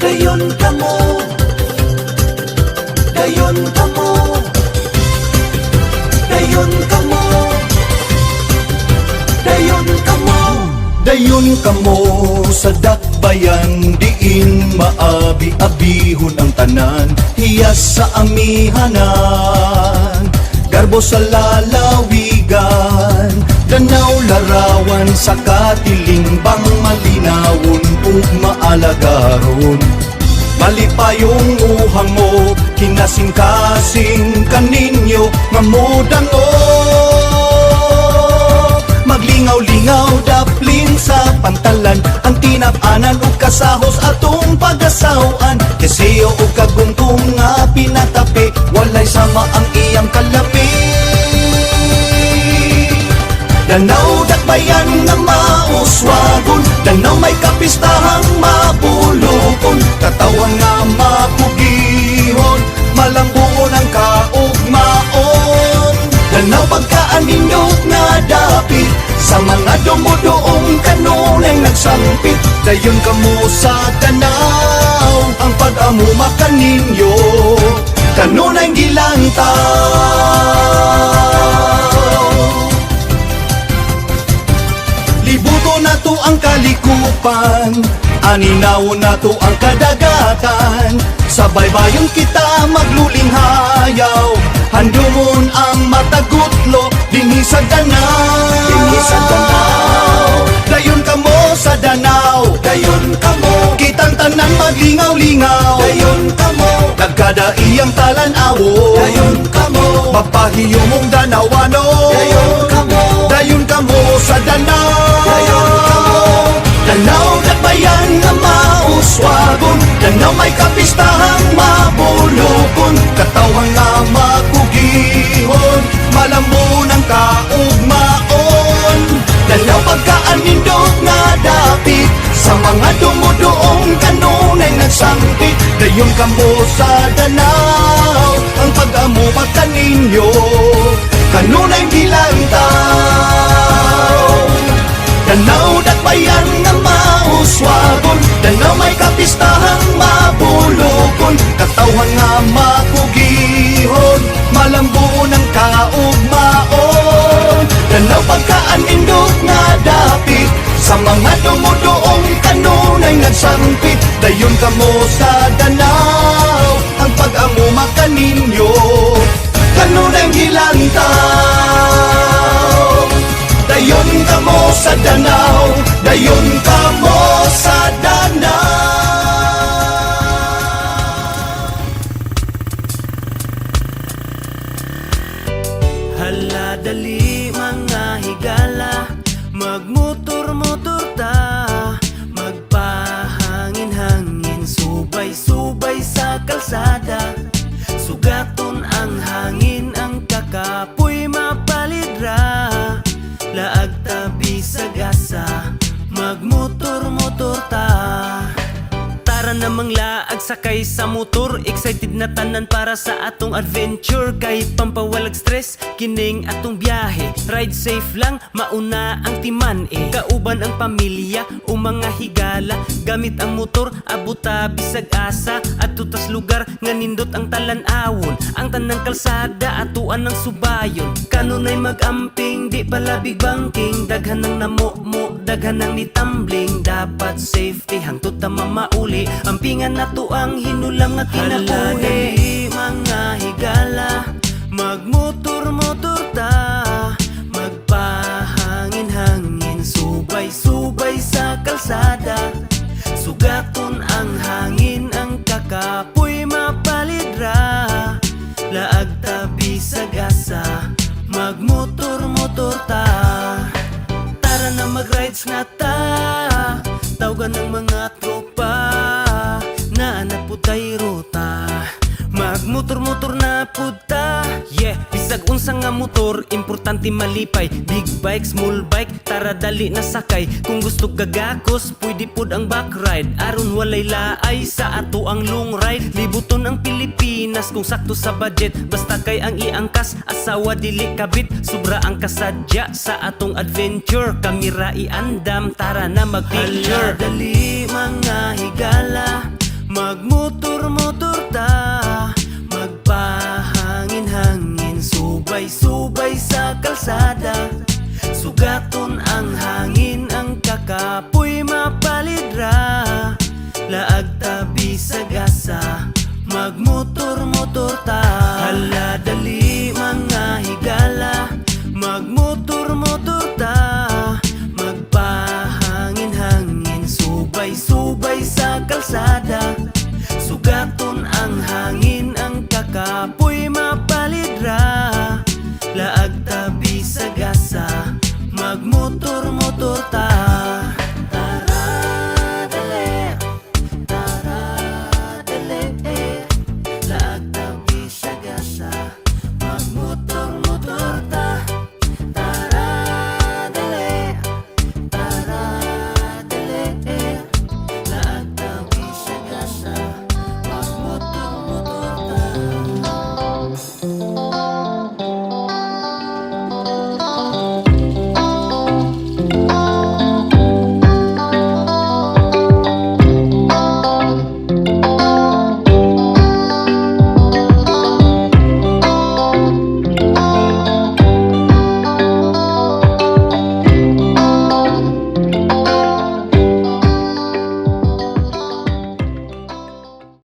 dayon kamo, dayon kamo, dayon kamo, dayon kamo. Dayon kamo sa dakbayan, diin maabi-abihon ang tanan, hiyas sa amihanan, garbo sa lalawigan, danaw larawan sa katilimbang, malinawon ug maalagaron. Malipayong uhang mo, kinasing-kasing kaninyo nga modango. Maglingaw-lingaw daplin sa pantalan, ang tinap-anan ug kasahos atong pagasawan. Keseo ug kagungkong nga pinatapi, walay sama ang iyang kalapi. Danaw dakbayan nga mauswagon, danaw may kapistahang mabulokon, katawan nga mapugihon, malambuon ang kaugmaon. Danaw pagkaanindog nga dapit, sa mga dumudoong kanunay nagsampit. Dayon kamo sa tanaw, ang pag-amuma kaninyo, kanunay gilantaw. Libuto na to ang kalikupan, aninawon na to ang kadagatan. Sa baybayon kita magluling hayaw, handumon ang matagutlo dinhi sa Danau. Dinhi sa Danau, dayon kamo sa Danau, dayon kamo. Kitang tanan maglingaw-lingaw, dayon kamo. Nagkada iyang talan-awo, dayon kamo. Mapahiyomong Danawano, dayon kamo. Dayon kamo sa Danau, dayon kamo. Danaw dakbayan nga mauswagon, danaw may kapistahang mabulokon, katawan nga makugihon, malambon ang kaugmaon. Danaw pagkaanindog nga dapit, sa mga dumudoong kanunay nagsangkit. Dayon kamo sa Danau, ang pag-amuma kaninyo, kanunay gilantaw. Danaw dakbayan nga mauswagon, danaw may kapistahang mabulokon, katawan nga makugihon, malambuon ang kaugmaon. Danaw pagkaanindog nga dapit, sa mga dumudoong kanunay nagsampit. Dayon kamo sa Danau, ang pag-amuma kaninyo, kanunay gilantaw. Dayon kamo sa Danau, dayon kamo sa Danau. Hala dali mga higala, magmotor-motor ta, magpahangin-hangin, subay-subay sa kalsada. Sugaton ang hangin, ang kakapoy mapalidra, laag tabi sa gasa, magmotor-motor ta. Tara namang laag sakay sa motor, excited na tanan para sa atong adventure. Kahit pampawalag stress, kining atong biyahe, ride safe lang, mauna ang timan kauban ang pamilya o mga higala, gamit ang motor, abuta bisag asa, at tutas lugar nga nindot ang talan-awon. Ang tanang kalsada, atuan ng subayon, kanunay mag-amping, di palabig banking, daghan ng namo-mo, daghan ng nitambling. Dapat safety, hangtod ta mamauli, ampingan na to ang hinulam nga kinabuhi. Mga higala, magmotor-motor ta, magpahangin-hangin, subay-subay sa kalsada. Sugaton ang hangin, ang kakapoy mapalidra, laag tabi sa gasa, magmotor-motor ta. Tara na mag-rides nga ta, tawagan ng mga tropa, na naputay ruta, magmotor-motor na puta. Yeah, bisag unsa nga motor, importante malipay. Big bike, small bike, tara dali na sakay. Kung gusto gagakos, pwede pod ang back ride. Aron walay laay sa ato ang long ride. Libuton ang Pilipinas kung sakto sa budget. Basta kay ang iangkas, asawa dili kabit. Sobra ang kasadya sa atong adventure. Kamera iandam, tara na mag-picture. Hala dali mga higala, kalsada. Sugaton ang hangin, ang kakapoy mapalidra. Laag tabi sa gasa, magmotor-motor ta.